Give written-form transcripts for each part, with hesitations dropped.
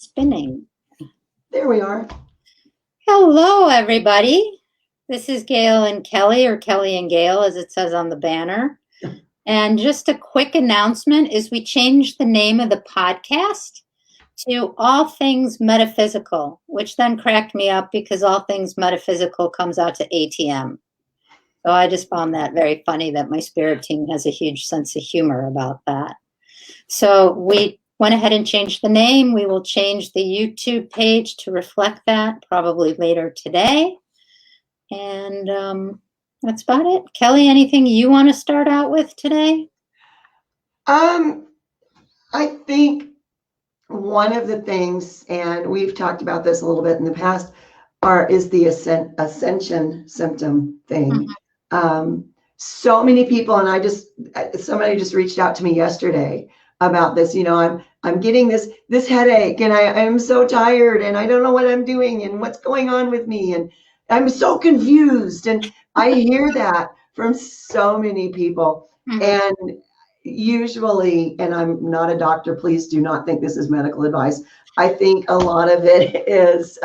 Spinning. There we are. Hello, everybody. This is Gail and Kelly, or Kelly and Gail, as it says on the banner. And just a quick announcement is we changed the name of the podcast to All Things Metaphysical, which then cracked me up because All Things Metaphysical comes out to ATM. So I just found that very funny that my spirit team has a huge sense of humor about that. So we went ahead and changed the name. We will change the YouTube page to reflect that probably later today. And that's about it. Kelly, anything you want to start out with today? I think one of the things, and we've talked about this a little bit in the past, is the ascension symptom thing. Mm-hmm. So many people, and somebody just reached out to me yesterday about this. I'm getting this headache, and I'm so tired, and I don't know what I'm doing and what's going on with me, and I'm so confused. And I hear that from so many people. Mm-hmm. And usually, and I'm not a doctor, please do not think this is medical advice. I think a lot of it is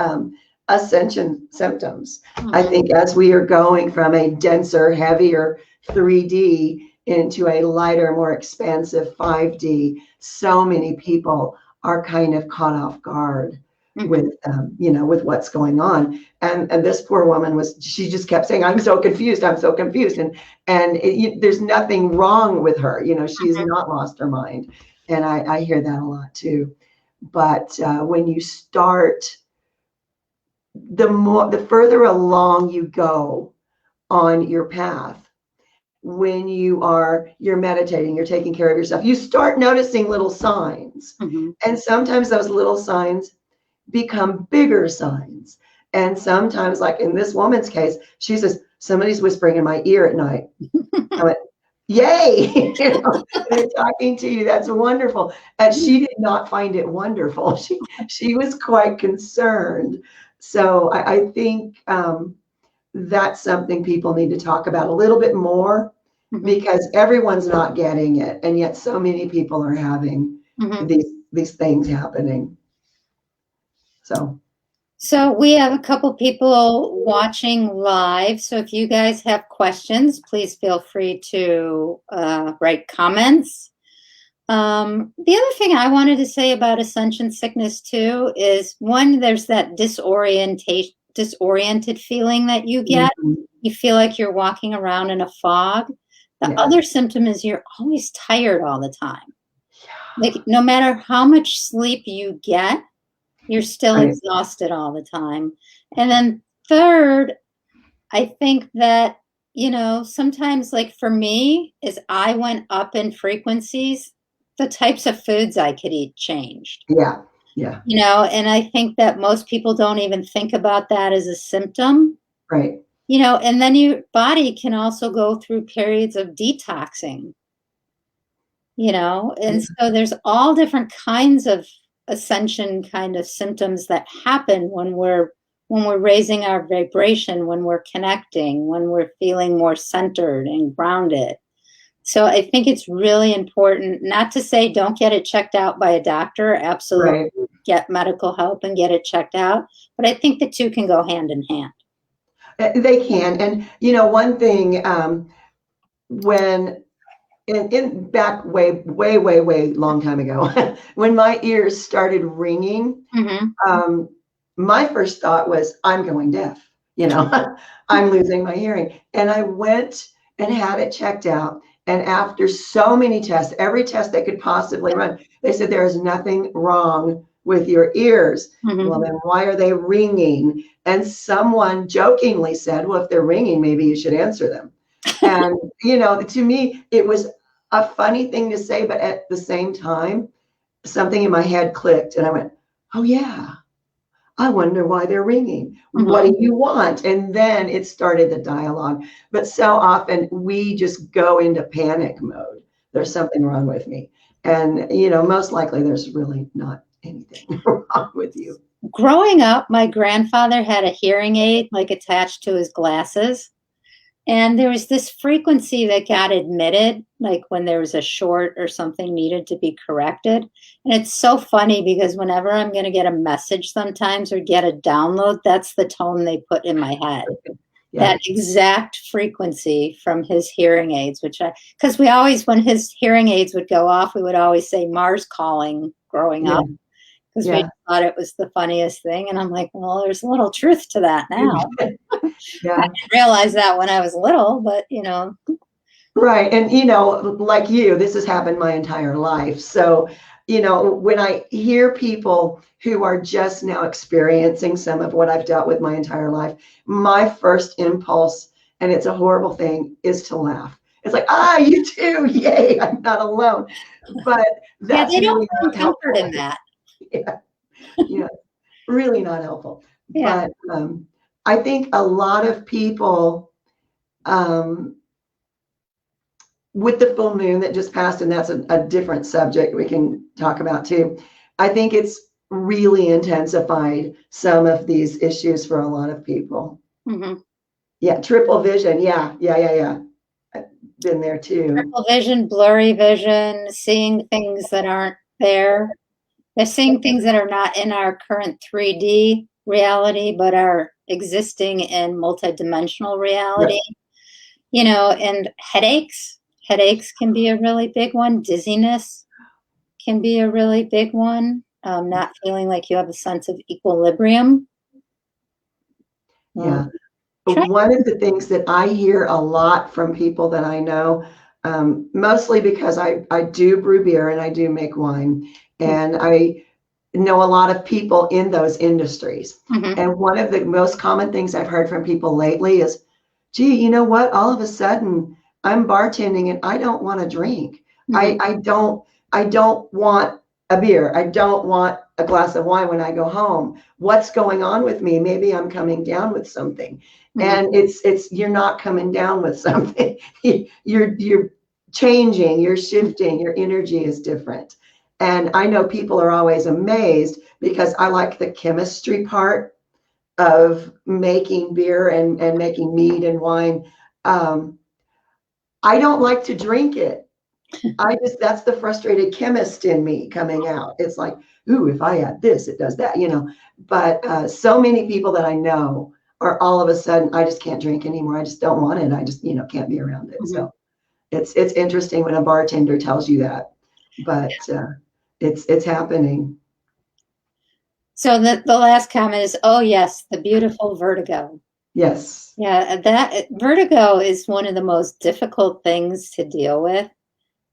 ascension symptoms. Mm-hmm. I think as we are going from a denser, heavier 3D into a lighter, more expansive 5D, so many people are kind of caught off guard. Mm-hmm. with what's going on. And this poor woman she just kept saying, I'm so confused. And there's nothing wrong with her. She's mm-hmm. not lost her mind. And I hear that a lot too. But when you start, the further along you go on your path, when you're meditating, you're taking care of yourself, you start noticing little signs. Mm-hmm. And sometimes those little signs become bigger signs. And sometimes, like in this woman's case, she says, somebody's whispering in my ear at night. I went, yay, they're talking to you. That's wonderful. And she did not find it wonderful. She was quite concerned. So I think that's something people need to talk about a little bit more, mm-hmm. because everyone's not getting it. And yet so many people are having mm-hmm. these things happening. So we have a couple people watching live. So if you guys have questions, please feel free to write comments. The other thing I wanted to say about Ascension Sickness too is, one, there's that disoriented feeling that you get. Mm-hmm. You feel like you're walking around in a fog. The other symptom is you're always tired all the time. Yeah. Like no matter how much sleep you get, you're still exhausted all the time. And then third, I think that, sometimes, like for me, as I went up in frequencies, the types of foods I could eat changed. Yeah. Yeah. And I think that most people don't even think about that as a symptom. Right. And then your body can also go through periods of detoxing, and so there's all different kinds of ascension kind of symptoms that happen when we're raising our vibration, when we're connecting, when we're feeling more centered and grounded. So I think it's really important, not to say don't get it checked out by a doctor. Absolutely. Right. Get medical help and get it checked out. But I think the two can go hand in hand. They can. And, one thing, when in back way long time ago, when my ears started ringing, mm-hmm. My first thought was, I'm going deaf, I'm losing my hearing. And I went and had it checked out. And after so many tests, every test they could possibly run, they said, there is nothing wrong with your ears. Mm-hmm. Well, then why are they ringing? And someone jokingly said, well, if they're ringing, maybe you should answer them. And, to me, it was a funny thing to say, but at the same time, something in my head clicked and I went, oh yeah, I wonder why they're ringing. Mm-hmm. What do you want? And then it started the dialogue. But so often we just go into panic mode. There's something wrong with me. And, most likely there's really not anything wrong with you. Growing up, my grandfather had a hearing aid attached to his glasses. And there was this frequency that got admitted, like when there was a short or something needed to be corrected. And it's so funny because whenever I'm going to get a message sometimes or get a download, that's the tone they put in my head. Yeah. That exact frequency from his hearing aids, because we always, when his hearing aids would go off, we would always say Mars calling growing up, because we thought it was the funniest thing. And I'm like, well, there's a little truth to that now. Yeah. I didn't realize that when I was little, but Right. And, like you, this has happened my entire life. So, when I hear people who are just now experiencing some of what I've dealt with my entire life, my first impulse, and it's a horrible thing, is to laugh. It's like, you too. Yay, I'm not alone. But that's they don't really find not comfort helpful. in that. Yeah, really not helpful. Yeah. But I think a lot of people, with the full moon that just passed, and that's a different subject we can talk about too. I think it's really intensified some of these issues for a lot of people. Mm-hmm. Yeah, triple vision. Yeah. I've been there too. Triple vision, blurry vision, seeing things that aren't there. They're seeing things that are not in our current 3D reality, but are existing in multidimensional reality. And headaches. Headaches can be a really big one. Dizziness can be a really big one. Not feeling like you have a sense of equilibrium. Yeah. One of the things that I hear a lot from people that I know, mostly because I do brew beer and I do make wine, and I know a lot of people in those industries. Mm-hmm. And one of the most common things I've heard from people lately is, gee, you know what? All of a sudden I'm bartending and I don't want to drink. Mm-hmm. I don't want a beer. I don't want a glass of wine when I go home. What's going on with me? Maybe I'm coming down with something. Mm-hmm. And it's you're not coming down with something. You're changing, you're shifting, your energy is different. And I know people are always amazed because I like the chemistry part of making beer and making mead and wine. I don't like to drink it. That's the frustrated chemist in me coming out. It's like, ooh, if I add this, it does that, But so many people that I know are all of a sudden, I just can't drink anymore. I just don't want it. I just, can't be around it. Mm-hmm. So it's interesting when a bartender tells you that, but it's happening. So the last comment is, oh yes, the beautiful vertigo. Yes. Yeah, that vertigo is one of the most difficult things to deal with.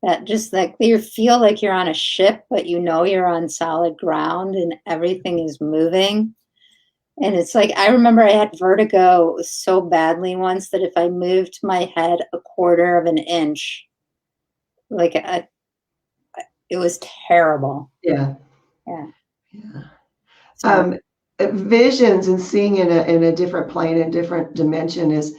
That just like you feel like you're on a ship, but you're on solid ground and everything is moving. And it's like, I remember I had vertigo so badly once that if I moved my head a quarter of an inch, it was terrible. Yeah. Yeah. So. Visions and seeing in a different plane, a different dimension is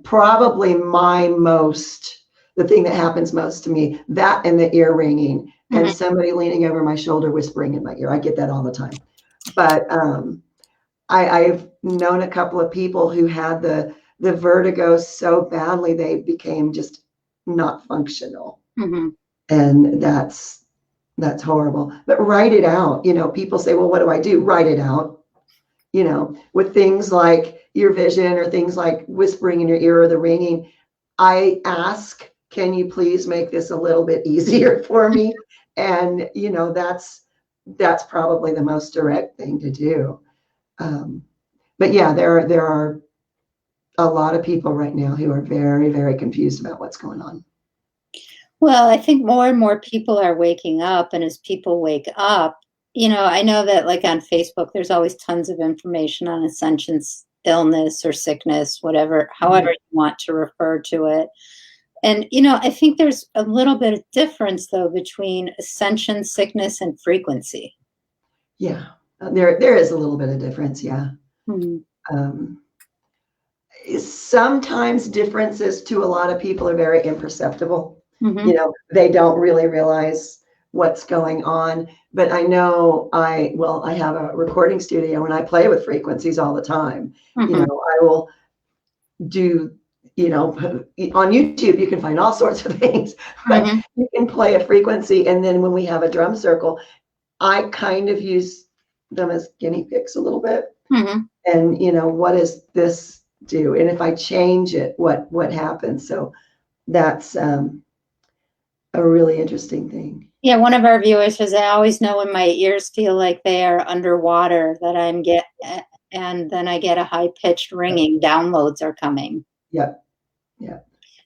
probably the thing that happens most to me. That and the ear ringing, mm-hmm. and somebody leaning over my shoulder whispering in my ear. I get that all the time. But I've known a couple of people who had the vertigo so badly they became just not functional, mm-hmm. and that's horrible. But write it out. People say, well, what do I do? Write it out. With things like your vision or things like whispering in your ear or the ringing, I ask, can you please make this a little bit easier for me? And, that's probably the most direct thing to do. But yeah, there are a lot of people right now who are very, very confused about what's going on. Well, I think more and more people are waking up, and as people wake up, I know that like on Facebook, there's always tons of information on Ascension illness or sickness, whatever, however you want to refer to it. And, I think there's a little bit of difference though between Ascension sickness and frequency. Yeah, there is a little bit of difference. Yeah. Mm-hmm. Sometimes differences to a lot of people are very imperceptible. Mm-hmm. They don't really realize what's going on. But I know I have a recording studio and I play with frequencies all the time. Mm-hmm. I will do, on YouTube, you can find all sorts of things, but you can play a frequency. And then when we have a drum circle, I kind of use them as guinea pigs a little bit. And, what does this do? And if I change it, what happens? So that's a really interesting thing. Yeah, one of our viewers says, I always know when my ears feel like they are underwater and then I get a high-pitched ringing. Downloads are coming. Yep. Yeah.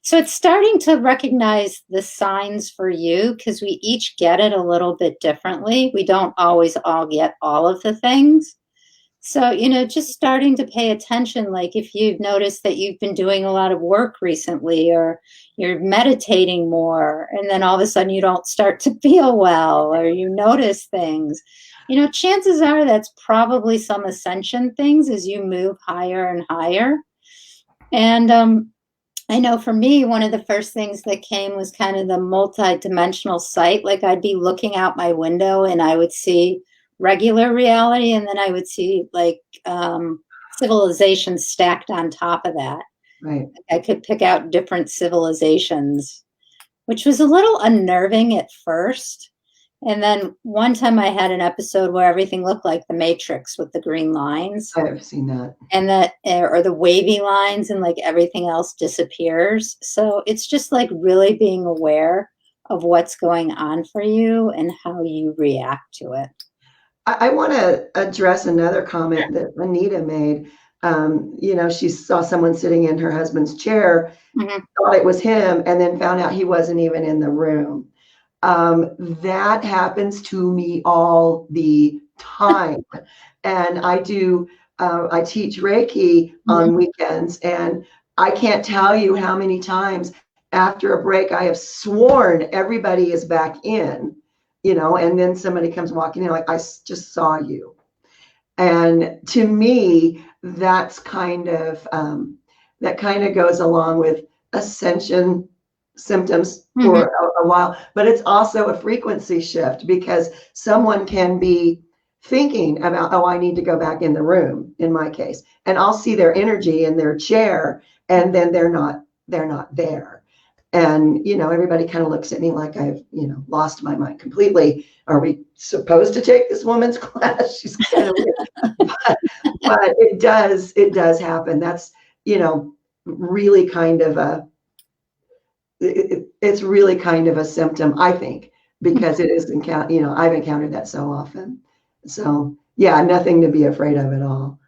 So it's starting to recognize the signs for you, because we each get it a little bit differently. We don't always all get all of the things. So, just starting to pay attention, like if you've noticed that you've been doing a lot of work recently, or you're meditating more, and then all of a sudden you don't start to feel well, or you notice things, chances are that's probably some ascension things as you move higher and higher. And I know for me, one of the first things that came was kind of the multi-dimensional sight. Like I'd be looking out my window and I would see regular reality, and then I would see like civilizations stacked on top of that. Right. I could pick out different civilizations, which was a little unnerving at first. And then one time I had an episode where everything looked like the Matrix with the green lines. I've seen that. And or the wavy lines, and like everything else disappears. So it's just like really being aware of what's going on for you and how you react to it. I want to address another comment that Anita made. She saw someone sitting in her husband's chair, thought it was him, and then found out he wasn't even in the room. That happens to me all the time. And I teach Reiki on weekends, and I can't tell you how many times after a break I have sworn everybody is back in. And then somebody comes walking in like, I just saw you. And to me, that's that kind of goes along with ascension symptoms for a while, but it's also a frequency shift, because someone can be thinking about, I need to go back in the room, in my case, and I'll see their energy in their chair, and then they're not there. And, everybody kind of looks at me like I've, lost my mind completely. Are we supposed to take this woman's class? She's kind of weird. But it does happen. That's, really kind of it's really kind of a symptom, I think, because it is, I've encountered that so often. So yeah, nothing to be afraid of at all.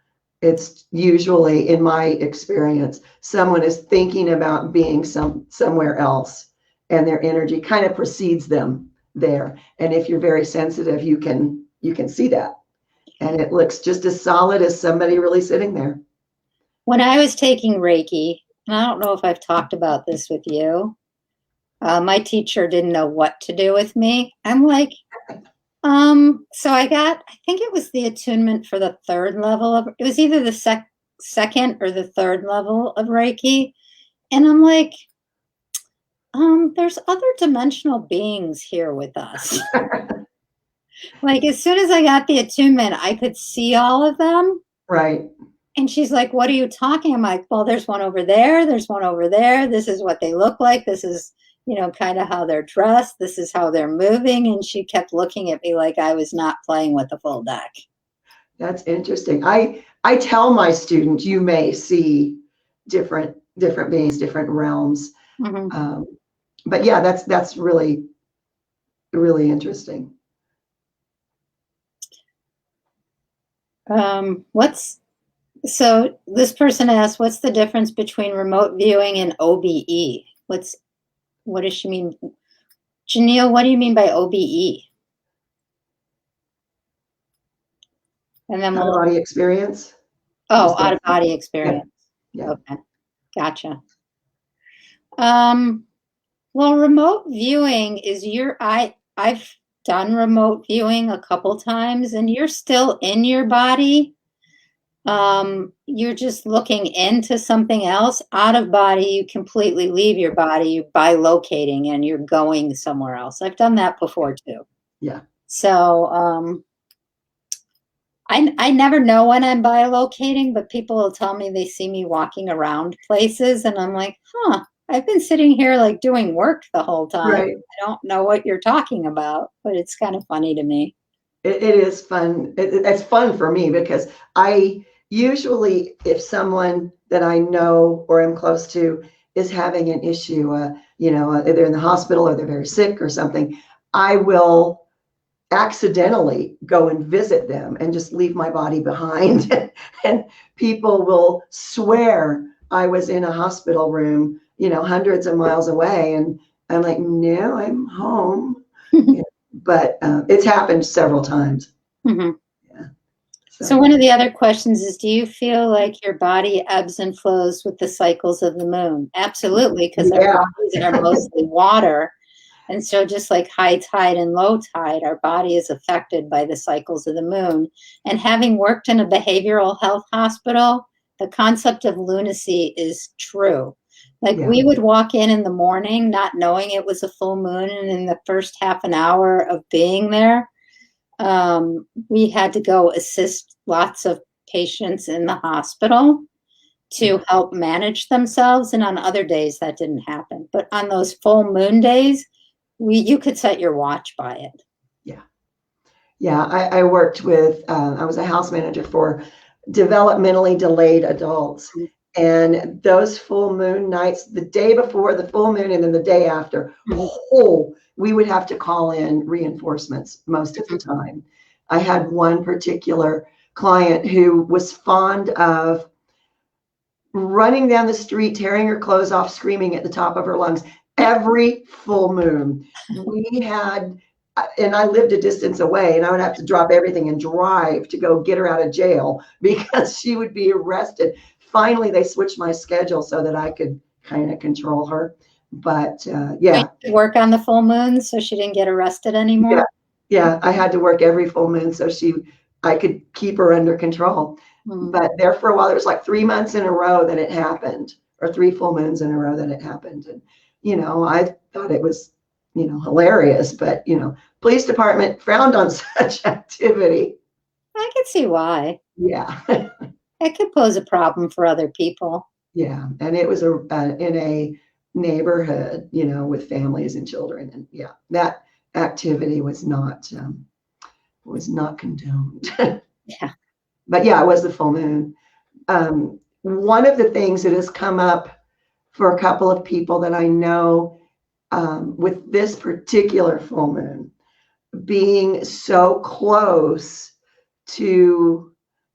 It's usually, in my experience, someone is thinking about being somewhere else, and their energy kind of precedes them there. And if you're very sensitive, you can see that. And it looks just as solid as somebody really sitting there. When I was taking Reiki, and I don't know if I've talked about this with you, my teacher didn't know what to do with me. I'm like, so I think it was the attunement for the third level it was either the second or the third level of Reiki. And I'm like, there's other dimensional beings here with us. Like, as soon as I got the attunement, I could see all of them. Right. And she's like, what are you talking? I'm like, well, there's one over there. There's one over there. This is what they look like. This is, kind of how they're dressed. This is how they're moving. And she kept looking at me like I was not playing with the full deck. That's interesting. I tell my students, you may see different beings, different realms. But yeah, that's really, really interesting. So this person asked, what's the difference between remote viewing and OBE? What does she mean? Janelle, what do you mean by OBE? And then out-of-body experience. Oh, out-of-body experience. Yeah. Okay, gotcha. Well, remote viewing is I've done remote viewing a couple times, and you're still in your body. You're just looking into something else. Out of body, you completely leave your body. You're bilocating and you're going somewhere else. I've done that before too. Yeah. So I never know when I'm bilocating, but people will tell me they see me walking around places, and I'm like, huh, I've been sitting here like doing work the whole time. Right. I don't know what you're talking about, but it's kind of funny to me. It is fun. It's fun for me because I usually, if someone that I know or am close to is having an issue, they're in the hospital or they're very sick or something, I will accidentally go and visit them and just leave my body behind. And people will swear I was in a hospital room, hundreds of miles away. And I'm like, no, I'm home. But it's happened several times. Mhm. Yeah. So one of the other questions is, do you feel like your body ebbs and flows with the cycles of the moon? Absolutely, because our Yeah. bodies are mostly water. And so just like high tide and low tide, our body is affected by the cycles of the moon. And having worked in a behavioral health hospital, the concept of lunacy is true. Like Yeah. we would walk in the morning not knowing it was a full moon, and in the first half an hour of being there, we had to go assist lots of patients in the hospital to help manage themselves. And on other days that didn't happen. But on those full moon days, you could set your watch by it. Yeah. Yeah. I worked with, I was a house manager for developmentally delayed adults. And those full moon nights, the day before the full moon and then the day after, we would have to call in reinforcements most of the time. I had one particular client who was fond of running down the street, tearing her clothes off, screaming at the top of her lungs every full moon. We had, and I lived a distance away, and I would have to drop everything and drive to go get her out of jail because she would be arrested. Finally, they switched my schedule so that I could kind of control her. But yeah. Work on the full moon so she didn't get arrested anymore? Yeah, I had to work every full moon so I could keep her under control. But there for a while, there was like 3 months in a row that it happened, or 3 full moons in a row that it happened. And, I thought it was, hilarious, but, police department frowned on such activity. I can see why. Yeah. It could pose a problem for other people. Yeah. And it was in a neighborhood, with families and children. And yeah, that activity was not condoned. Yeah. But yeah, it was the full moon. One of the things that has come up for a couple of people that I know, with this particular full moon being so close to,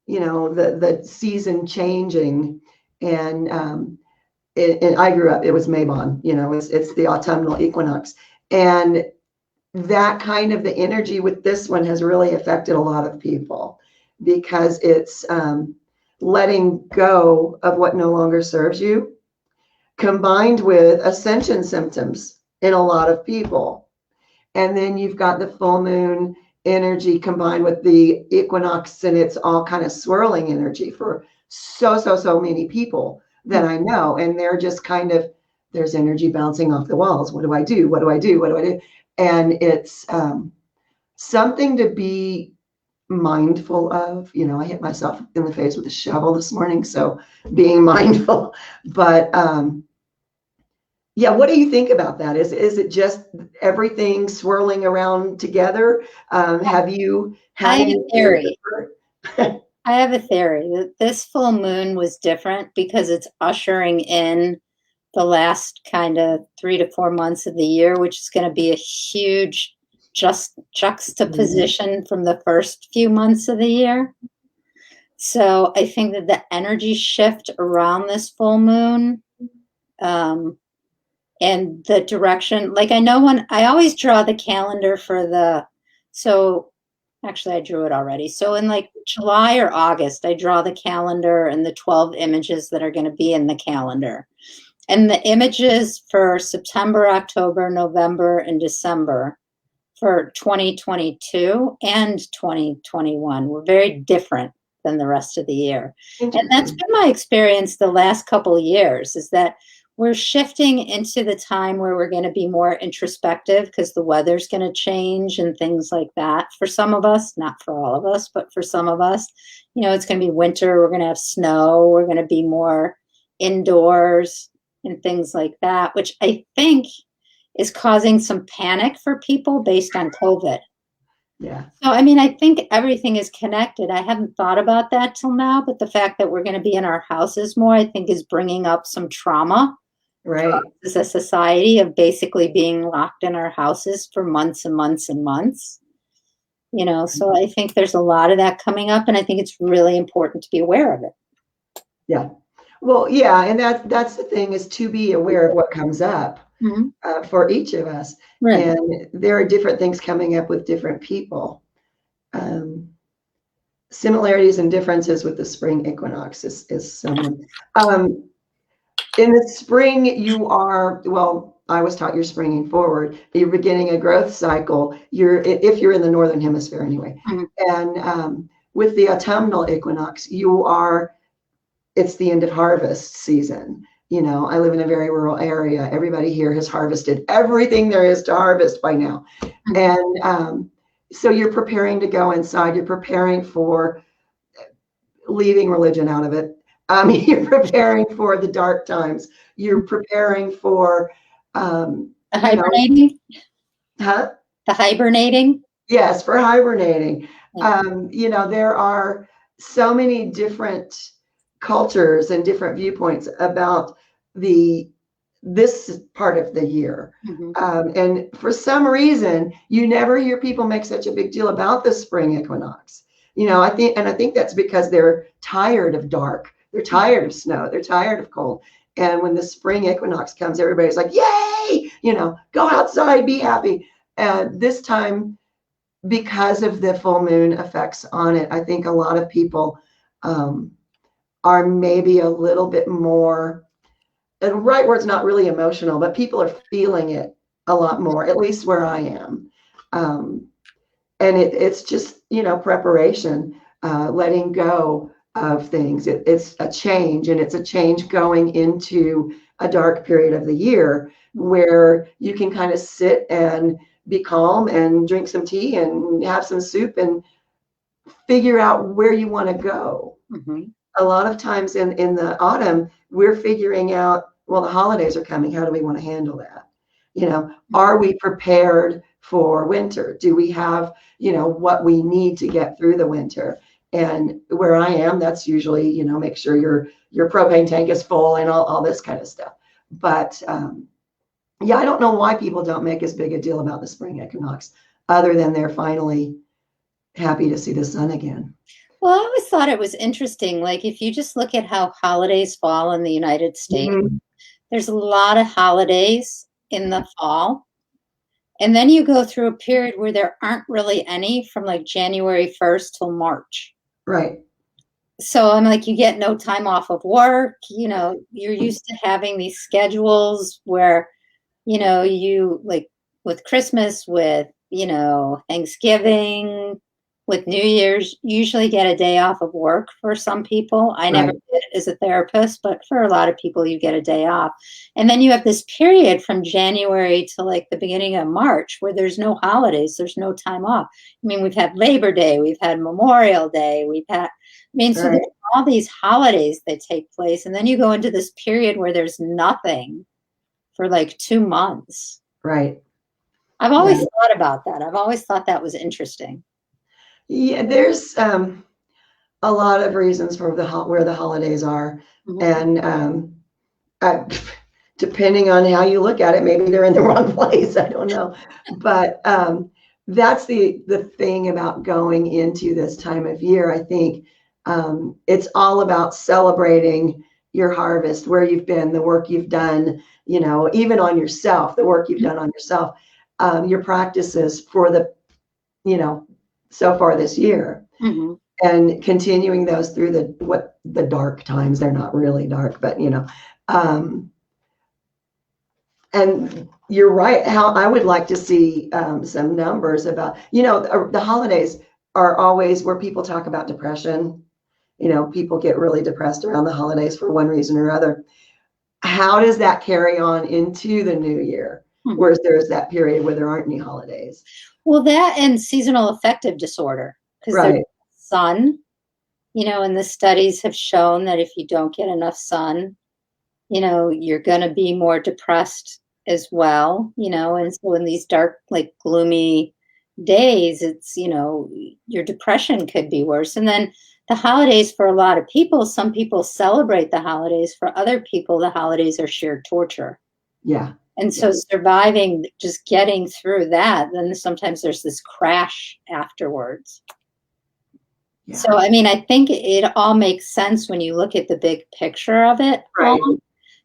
the season changing, and I grew up, it was Mabon, it's the autumnal equinox, and that kind of the energy with this one has really affected a lot of people because it's letting go of what no longer serves you, combined with ascension symptoms in a lot of people. And then you've got the full moon energy combined with the equinox, and it's all kind of swirling energy for so many people that I know. And they're just kind of, there's energy bouncing off the walls. What do I do? What do I do? What do I do? And it's something to be mindful of. I hit myself in the face with a shovel this morning, so being mindful. But yeah, what do you think about that? Is it just everything swirling around together? Have you had any theory? I have a theory that this full moon was different because it's ushering in the last kind of 3 to 4 months of the year, which is going to be a huge juxtaposition from the first few months of the year. So I think that the energy shift around this full moon, and the direction, like I know when I always draw the calendar actually I drew it already. So in like July or August, I draw the calendar and the 12 images that are going to be in the calendar. And the images for September, October, November, and December for 2022 and 2021 were very different than the rest of the year. And that's been my experience the last couple of years, is that we're shifting into the time where we're going to be more introspective because the weather's going to change and things like that. For some of us, not for all of us, but for some of us, it's going to be winter. We're going to have snow. We're going to be more indoors and things like that, which I think is causing some panic for people based on COVID. Yeah. So, I think everything is connected. I haven't thought about that till now, but the fact that we're going to be in our houses more, I think, is bringing up some trauma. Right. As a society of basically being locked in our houses for months and months and months. So I think there's a lot of that coming up, and I think it's really important to be aware of it. Yeah. Well, yeah, and that's the thing, is to be aware of what comes up for each of us. Right. And there are different things coming up with different people. Similarities and differences with the spring equinox is someone. In the spring, you are, well, I was taught you're springing forward. You're beginning a growth cycle. If you're in the northern hemisphere anyway. And with the autumnal equinox, it's the end of harvest season. I live in a very rural area. Everybody here has harvested everything there is to harvest by now. And so you're preparing to go inside. You're preparing for leaving religion out of it. You're preparing for the dark times. You're preparing for the hibernating. The hibernating. Yes, for hibernating. There are so many different cultures and different viewpoints about this part of the year. And for some reason, you never hear people make such a big deal about the spring equinox. I think that's because they're tired of dark. They're tired of snow. They're tired of cold. And when the spring equinox comes, everybody's like, yay, go outside, be happy. And this time, because of the full moon effects on it, I think a lot of people are maybe a little bit more, and the right word's not really emotional, but people are feeling it a lot more, at least where I am. And it's just, preparation, letting go of things. It's a change, and it's a change going into a dark period of the year where you can kind of sit and be calm and drink some tea and have some soup and figure out where you want to go. A lot of times in the autumn, we're figuring out, well, the holidays are coming. How do we want to handle that? Are we prepared for winter? Do we have, what we need to get through the winter? And where I am, that's usually, make sure your propane tank is full and all this kind of stuff. But yeah, I don't know why people don't make as big a deal about the spring equinox, other than they're finally happy to see the sun again. Well, I always thought it was interesting. Like, if you just look at how holidays fall in the United States, there's a lot of holidays in the fall. And then you go through a period where there aren't really any from like January 1st till March. Right. So I'm like, you get no time off of work. You're used to having these schedules where, you like with Christmas, with, Thanksgiving, with New Year's, usually get a day off of work for some people. I never did as a therapist, but for a lot of people, you get a day off. And then you have this period from January to like the beginning of March where there's no holidays, there's no time off. We've had Labor Day, we've had Memorial Day, so there's all these holidays that take place. And then you go into this period where there's nothing for like 2 months. Right. I've always thought about that. I've always thought that was interesting. Yeah, there's a lot of reasons for where the holidays are, and depending on how you look at it, maybe they're in the wrong place. I don't know, but that's the thing about going into this time of year. I think it's all about celebrating your harvest, where you've been, the work you've done. Even on yourself, the work you've done on yourself, your practices for the, so far this year, and continuing those through the dark times. They're not really dark, but and you're right. How I would like to see some numbers about, the holidays are always where people talk about depression. People get really depressed around the holidays for one reason or other. how does that carry on into the new year? Whereas there's that period where there aren't any holidays. Well, that and seasonal affective disorder, because Right. there's sun, and the studies have shown that if you don't get enough sun, you're going to be more depressed as well, and so in these dark, like gloomy days, it's, your depression could be worse. And then the holidays for a lot of people, some people celebrate the holidays. For other people, the holidays are sheer torture. Yeah. And so surviving, just getting through that, then sometimes there's this crash afterwards. Yeah. So, I mean, I think it all makes sense when you look at the big picture of it. Right.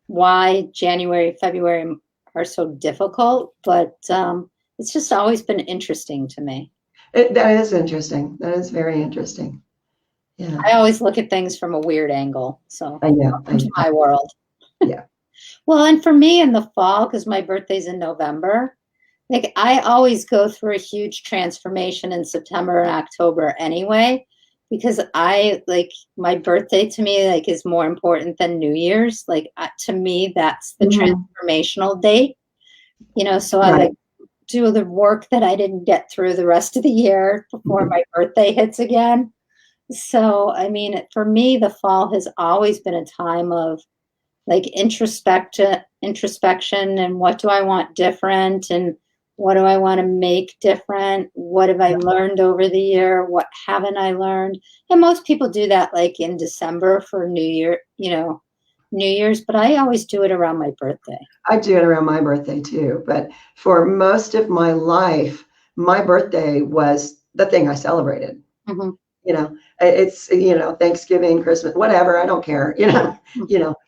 Why January, February are so difficult, but it's just always been interesting to me. That is interesting. That is very interesting. Yeah. I always look at things from a weird angle. So welcome to my world. Yeah. Well, and for me in the fall, because my birthday's in November, like I always go through a huge transformation in September and October anyway, because I like my birthday to me like is more important than New Year's. Like to me, that's the transformational date, so I like do the work that I didn't get through the rest of the year before my birthday hits again. So, I mean, for me, the fall has always been a time of like introspection and what do I want different and what do I want to make different? What have I learned over the year? What haven't I learned? And most people do that like in December for New Year, New Year's, but I always do it around my birthday. I do it around my birthday too. But for most of my life, my birthday was the thing I celebrated. Mm-hmm. It's, Thanksgiving, Christmas, whatever. I don't care,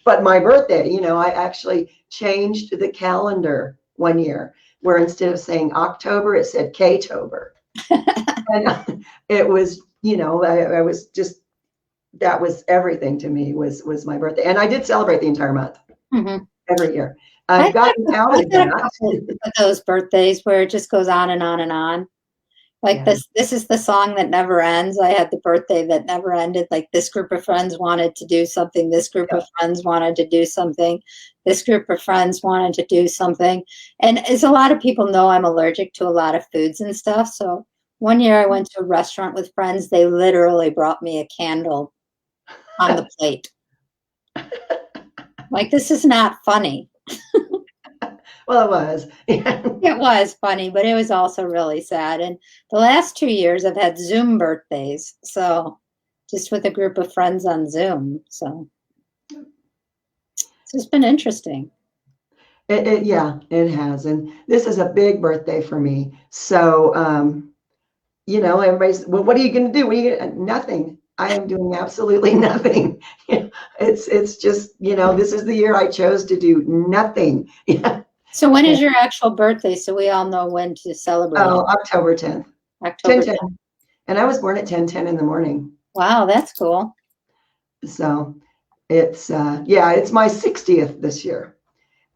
but my birthday, I actually changed the calendar one year where instead of saying October, it said K-tober. And it was, I was just, that was everything to me was my birthday. And I did celebrate the entire month every year. I've gotten out of that. Those birthdays where it just goes on and on and on. Like this is the song that never ends. I had the birthday that never ended. Like this group of friends wanted to do something. This group of friends wanted to do something. This group of friends wanted to do something. And as a lot of people know, I'm allergic to a lot of foods and stuff. So one year I went to a restaurant with friends. They literally brought me a candle on the plate. Like, this is not funny. Well, it was. It was funny, but it was also really sad. And the last 2 years I've had Zoom birthdays. So just with a group of friends on Zoom. So it's just been interesting. It has. And this is a big birthday for me. So, everybody's, well, what are you going to do? What are you gonna, nothing. I am doing absolutely nothing. It's just, this is the year I chose to do nothing. So when is your actual birthday? So we all know when to celebrate. Oh, October 10th. October 10/10. And I was born at 10:10 in the morning. Wow, that's cool. So it's, it's my 60th this year.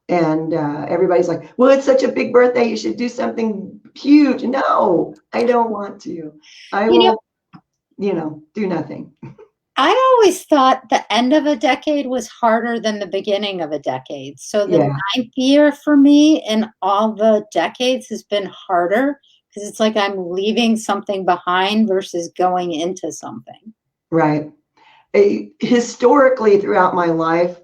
And everybody's like, well, it's such a big birthday. You should do something huge. No, I don't want to. I will, do nothing. I always thought the end of a decade was harder than the beginning of a decade. So the ninth year for me in all the decades has been harder because it's like I'm leaving something behind versus going into something. Right. Historically, throughout my life,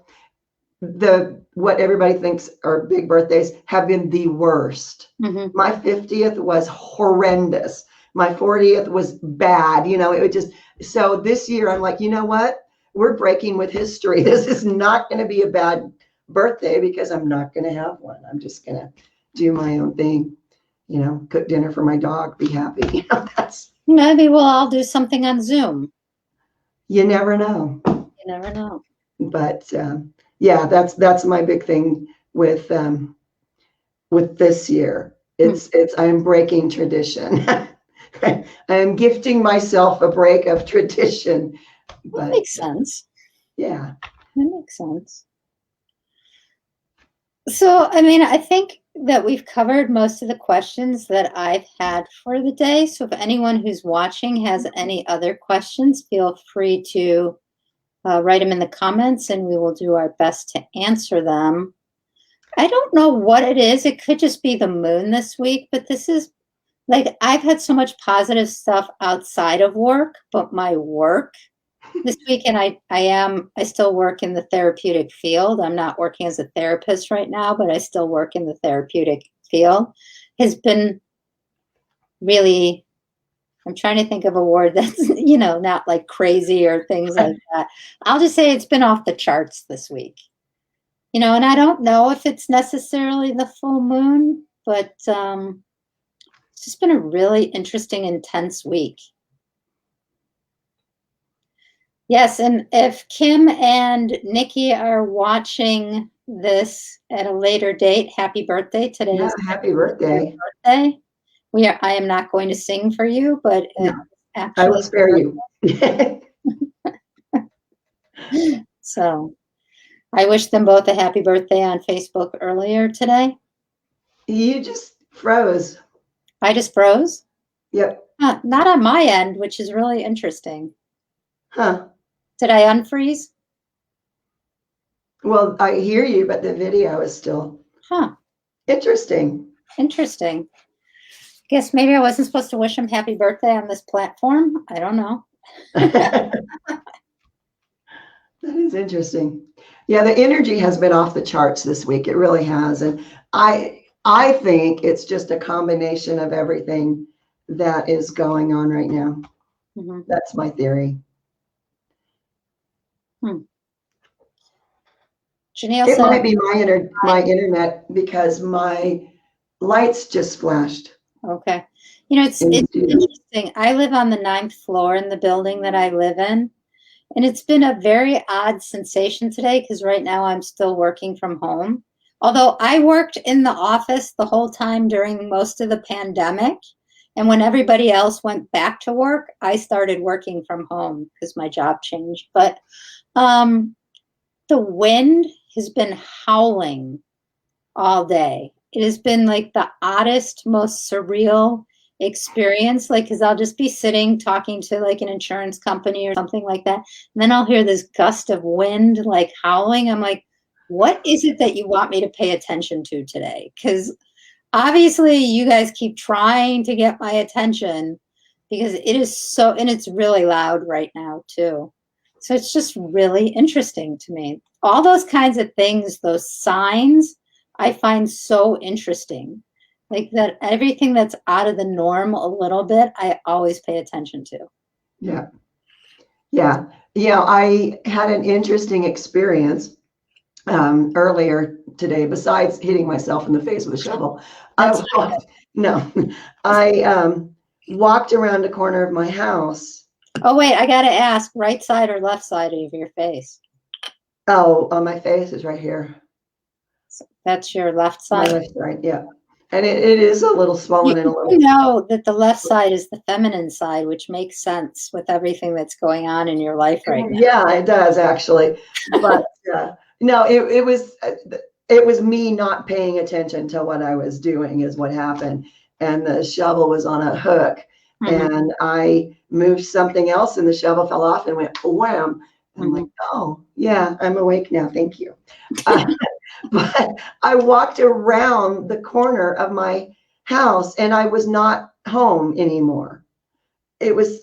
what everybody thinks are big birthdays have been the worst. Mm-hmm. My 50th was horrendous. My 40th was bad. It just, so this year I'm like, you know what? We're breaking with history. This is not going to be a bad birthday because I'm not going to have one. I'm just going to do my own thing, cook dinner for my dog, be happy. That's maybe we'll all do something on Zoom. You never know. You never know. But that's my big thing with this year. It's I'm breaking tradition. I am gifting myself a break of tradition. But, that makes sense. Yeah. That makes sense. So, I mean, I think that we've covered most of the questions that I've had for the day. So if anyone who's watching has any other questions, feel free to write them in the comments and we will do our best to answer them. I don't know what it is. It could just be the moon this week, but this is like, I've had so much positive stuff outside of work, but my work this week, and I still work in the therapeutic field. I'm not working as a therapist right now, but I still work in the therapeutic field, has been really, I'm trying to think of a word that's, not like crazy or things like that. I'll just say it's been off the charts this week. And I don't know if it's necessarily the full moon, but it's just been a really interesting, intense week. Yes, and if Kim and Nikki are watching this at a later date, happy birthday. Today is happy birthday. I am not going to sing for you, but No, actually, I will spare you. So I wish them both a happy birthday on Facebook earlier today. You just froze. I just froze? Yep. Not on my end, which is really interesting. Huh. Did I unfreeze? Well, I hear you, but the video is still. Interesting. Interesting. Guess maybe I wasn't supposed to wish him happy birthday on this platform. I don't know. That is interesting. Yeah, the energy has been off the charts this week. It really has. And I think it's just a combination of everything that is going on right now. Mm-hmm. That's my theory. Janelle it said, might be my internet because my lights just flashed. Okay. It's interesting. I live on the 9th floor in the building that I live in. And it's been a very odd sensation today because right now I'm still working from home. Although I worked in the office the whole time during most of the pandemic. And when everybody else went back to work, I started working from home because my job changed. But the wind has been howling all day. It has been like the oddest, most surreal experience, like, because I'll just be sitting talking to like an insurance company or something like that, and then I'll hear this gust of wind like howling. I'm like, what is it that you want me to pay attention to today? Because obviously you guys keep trying to get my attention because it is so, and it's really loud right now too. So it's just really interesting to me. All those kinds of things, those signs, I find so interesting. Like that, everything that's out of the norm a little bit, I always pay attention to. Yeah. Yeah. I had an interesting experience earlier today, besides hitting myself in the face with a shovel. I walked around the corner of my house. Oh, wait, I got to ask, right side or left side of your face? Oh, my face is right here. So that's your left side? My left side, yeah. And it is a little swollen and a little. You know that the left side is the feminine side, which makes sense with everything that's going on in your life right now. Yeah, it does actually. But no, it was me not paying attention to what I was doing is what happened. And the shovel was on a hook. Mm-hmm. And I moved something else and the shovel fell off and went wham. I'm like, oh, yeah, I'm awake now. Thank you. But I walked around the corner of my house and I was not home anymore. It was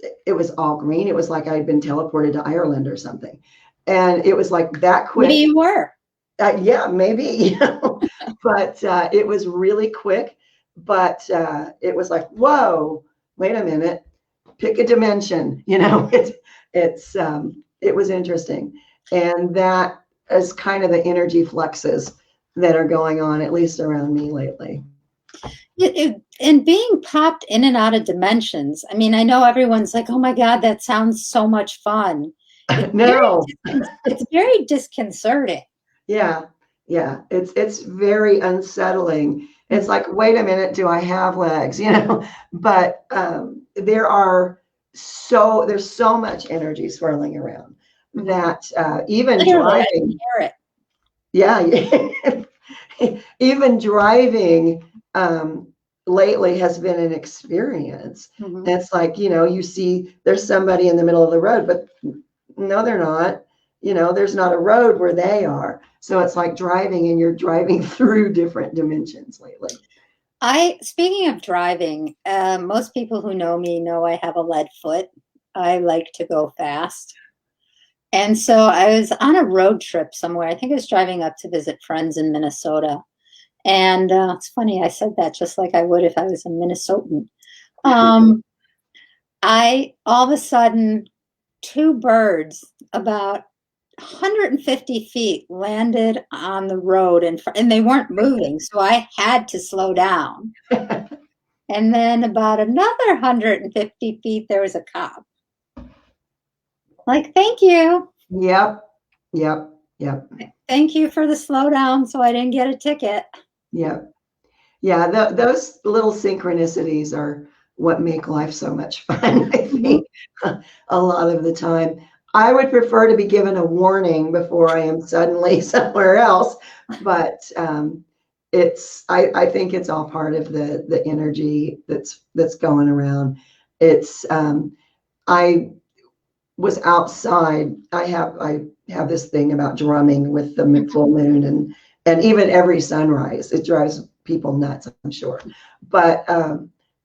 all green. It was like I'd been teleported to Ireland or something. And it was like that quick. Maybe you were. Yeah, maybe. But it was really quick. But it was like, whoa, wait a minute. Pick a dimension. It was interesting. And that is kind of the energy fluxes that are going on, at least around me lately. And being popped in and out of dimensions. I mean, I know everyone's like, oh my God, that sounds so much fun. It's very disconcerting. Yeah. It's very unsettling. It's like, wait a minute, do I have legs? But there's so much energy swirling around that even literally, driving. I hear it. Yeah. Even driving lately has been an experience. Mm-hmm. It's like, you see there's somebody in the middle of the road, but no, they're not. there's not a road where they are. So it's like driving, and you're driving through different dimensions lately. Speaking of driving, most people who know me know I have a lead foot. I like to go fast. And so I was on a road trip somewhere. I think I was driving up to visit friends in Minnesota. And it's funny, I said that just like I would if I was a Minnesotan. I all of a sudden, two birds about 150 feet landed on the road and they weren't moving. So I had to slow down. And then about another 150 feet, there was a cop. Like, thank you. Yep. Thank you for the slowdown so I didn't get a ticket. Yep. Yeah, those little synchronicities are what make life so much fun, I think, a lot of the time. I would prefer to be given a warning before I am suddenly somewhere else, but I think it's all part of the energy that's going around. I was outside. I have this thing about drumming with the full moon and even every sunrise. It drives people nuts, I'm sure. But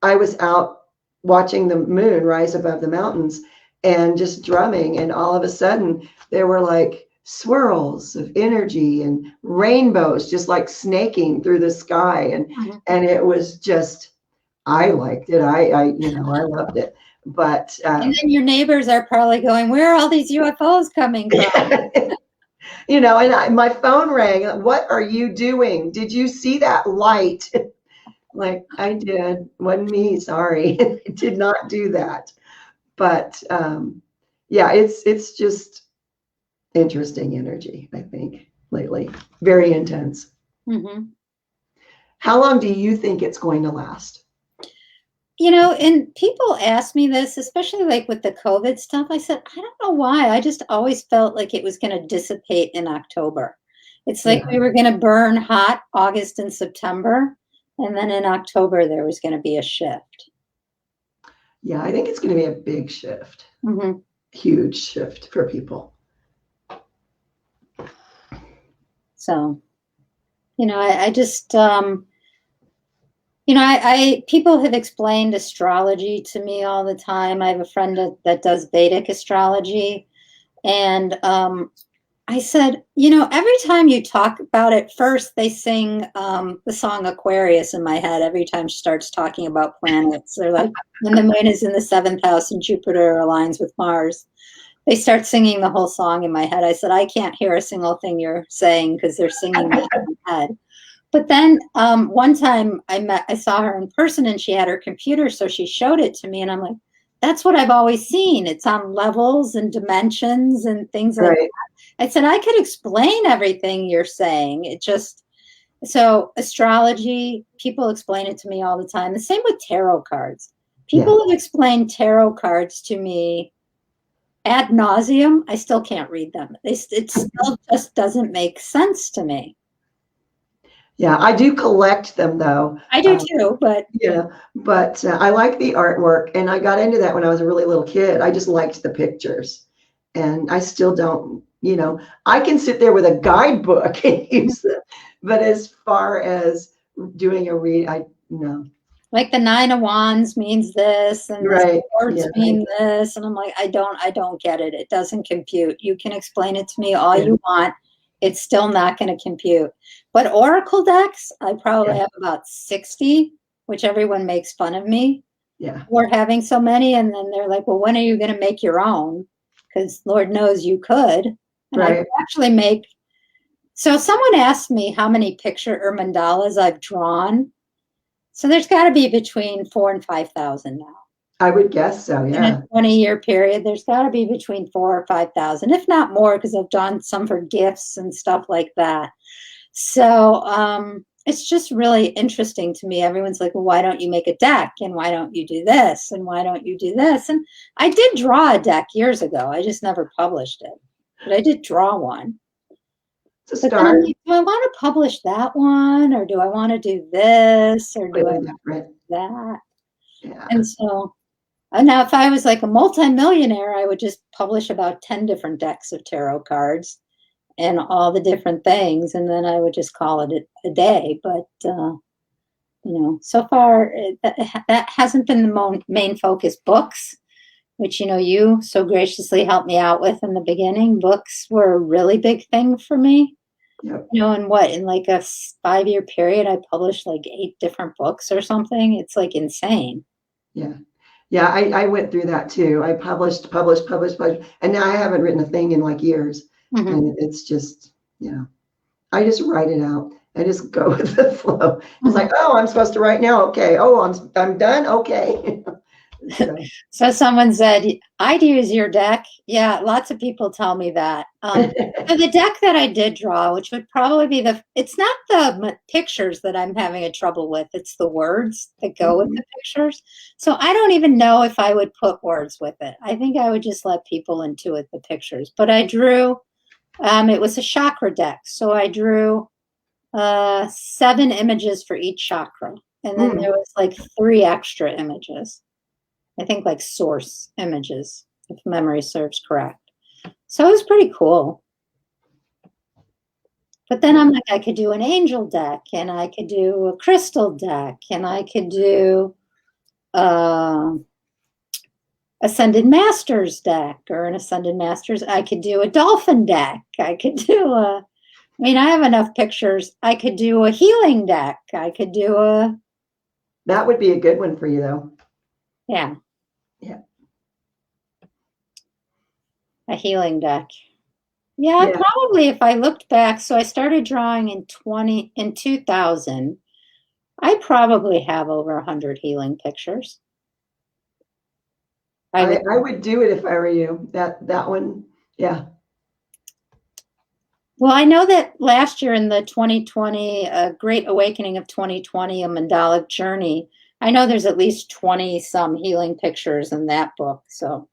I was out watching the moon rise above the mountains and just drumming, and all of a sudden there were like swirls of energy and rainbows just like snaking through the sky, and it was just, I liked it. I loved it. But and then your neighbors are probably going, where are all these UFOs coming from? And my phone rang. What are you doing? Did you see that light? Like, I did. Wasn't me. Sorry. I did not do that. But yeah, it's just interesting energy, I think, lately. Very intense. Mm-hmm. How long do you think it's going to last? And people ask me this, especially like with the COVID stuff. I said, I don't know why. I just always felt like it was going to dissipate in October. It's like we were going to burn hot August and September. And then in October, there was going to be a shift. Yeah, I think it's going to be a big shift. Mm-hmm. Huge shift for people. So, I just, people have explained astrology to me all the time. I have a friend that does Vedic astrology. And I said, every time you talk about it, first they sing the song Aquarius in my head every time she starts talking about planets. They're like, when the moon is in the 7th house and Jupiter aligns with Mars, they start singing the whole song in my head. I said, I can't hear a single thing you're saying because they're singing it in my head. But then one time I saw her in person and she had her computer, so she showed it to me, and I'm like, that's what I've always seen. It's on levels and dimensions and things like that. I said, I could explain everything you're saying. So astrology, people explain it to me all the time. The same with tarot cards. People have explained tarot cards to me ad nauseum. I still can't read them. It still just doesn't make sense to me. Yeah, I do collect them though. I do too, but I like the artwork, and I got into that when I was a really little kid. I just liked the pictures, and I still don't. I can sit there with a guidebook and use them, but as far as doing a read, no. Like the 9 of Wands means this, and the swords mean this, and I'm like, I don't get it. It doesn't compute. You can explain it to me all you want. It's still not going to compute. But Oracle decks, I probably have about 60, which everyone makes fun of me for having so many. And then they're like, well, when are you going to make your own? Because Lord knows you could. And I could actually make. So someone asked me how many picture or mandalas I've drawn. So there's got to be between 4,000 and 5,000 now. I would guess so, yeah. In a 20-year period, there's got to be between 4,000 or 5,000, if not more, because I've done some for gifts and stuff like that. So it's just really interesting to me. Everyone's like, well, why don't you make a deck? And why don't you do this? And why don't you do this? And I did draw a deck years ago. I just never published it. But I did draw one. It's a start. Then, do I want to publish that one? Or do I want to do this? Or do I want to do that? Yeah. And so Now, if I was like a multimillionaire, I would just publish about 10 different decks of tarot cards and all the different things, and then I would just call it a day. But so far that hasn't been the main focus. Books, which you so graciously helped me out with in the beginning. Books were a really big thing for me. Yep. In like a 5-year period, I published like 8 different books or something. It's like insane. Yeah, I went through that too. I published, and now I haven't written a thing in like years. Mm-hmm. And it's just, I just write it out. I just go with the flow. It's like, oh, I'm supposed to write now. Okay. Oh, I'm done. Okay. So someone said, I'd use your deck. Yeah, lots of people tell me that. So the deck that I did draw, which would probably be it's not the pictures that I'm having a trouble with. It's the words that go with the pictures. So I don't even know if I would put words with it. I think I would just let people intuit the pictures. But I drew, it was a chakra deck. So I drew 7 images for each chakra. And then there was like 3 extra images. I think like source images, if memory serves correct. So it was pretty cool. But then I'm like, I could do an angel deck, and I could do a crystal deck, and I could do Ascended Masters deck, or an Ascended Masters. I could do a dolphin deck. I could do I have enough pictures. I could do a healing deck. I could do That would be a good one for you, though. Yeah. Yeah. A healing deck. Yeah, probably if I looked back, so I started drawing in 2000. I probably have over 100 healing pictures. I would do it if I were you. That one, yeah. Well, I know that last year in the 2020 Great Awakening of 2020, a mandalic journey, I know there's at least 20 some healing pictures in that book. So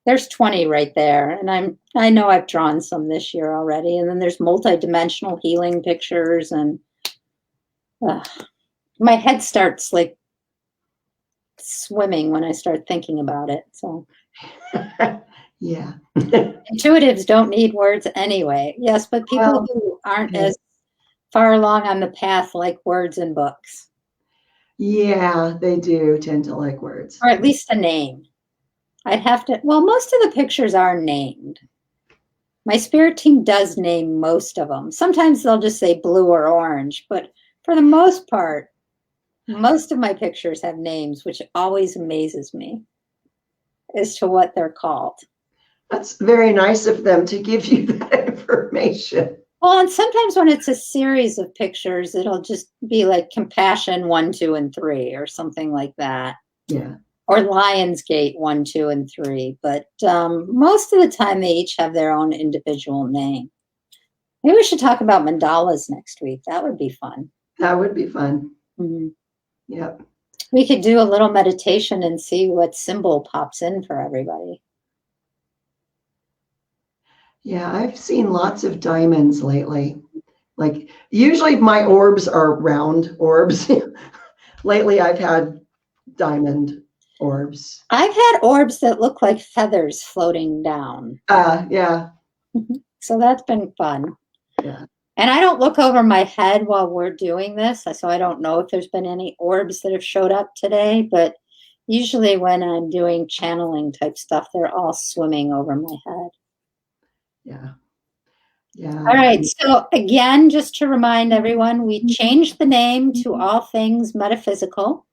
there's 20 right there. And I know I've drawn some this year already. And then there's multi-dimensional healing pictures, and my head starts like swimming when I start thinking about it. So yeah. Intuitives don't need words anyway. Yes, but people who aren't as far along on the path like words in books. Yeah, they do tend to like words. Or at least a name. Most of the pictures are named. My spirit team does name most of them. Sometimes they'll just say blue or orange, but for the most part, most of my pictures have names, which always amazes me as to what they're called. That's very nice of them to give you that information. Well, and sometimes when it's a series of pictures, it'll just be like Compassion 1, 2, and 3 or something like that. Yeah. Or Lionsgate 1, 2, and 3. But most of the time, they each have their own individual name. Maybe we should talk about mandalas next week. That would be fun. That would be fun. Mm-hmm. Yep. We could do a little meditation and see what symbol pops in for everybody. Yeah, I've seen lots of diamonds lately. Like, usually my orbs are round orbs. Lately, I've had diamond orbs. I've had orbs that look like feathers floating down. Yeah. So that's been fun. Yeah. And I don't look over my head while we're doing this, so I don't know if there's been any orbs that have showed up today, but usually when I'm doing channeling type stuff, they're all swimming over my head. Yeah. Yeah. All right. So again, just to remind everyone, we changed the name to All Things Metaphysical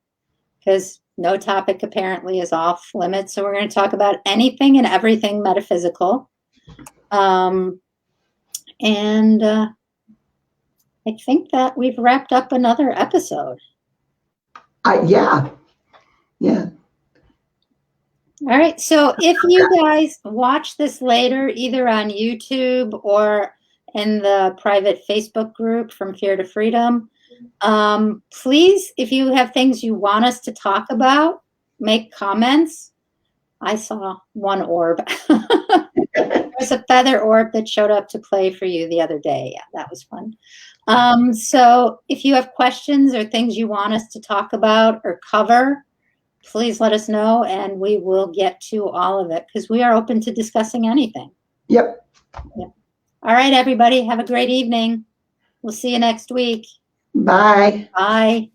because no topic apparently is off limits. So we're going to talk about anything and everything metaphysical. And I think that we've wrapped up another episode. Yeah. All right. So if you guys watch this later, either on YouTube or in the private Facebook group From Fear to Freedom, please, if you have things you want us to talk about, make comments. I saw one orb. There's a feather orb that showed up to play for you the other day. Yeah, that was fun. So if you have questions or things you want us to talk about or cover, please let us know, and we will get to all of it because we are open to discussing anything. Yep. All right, everybody, have a great evening. We'll see you next week. Bye. Bye.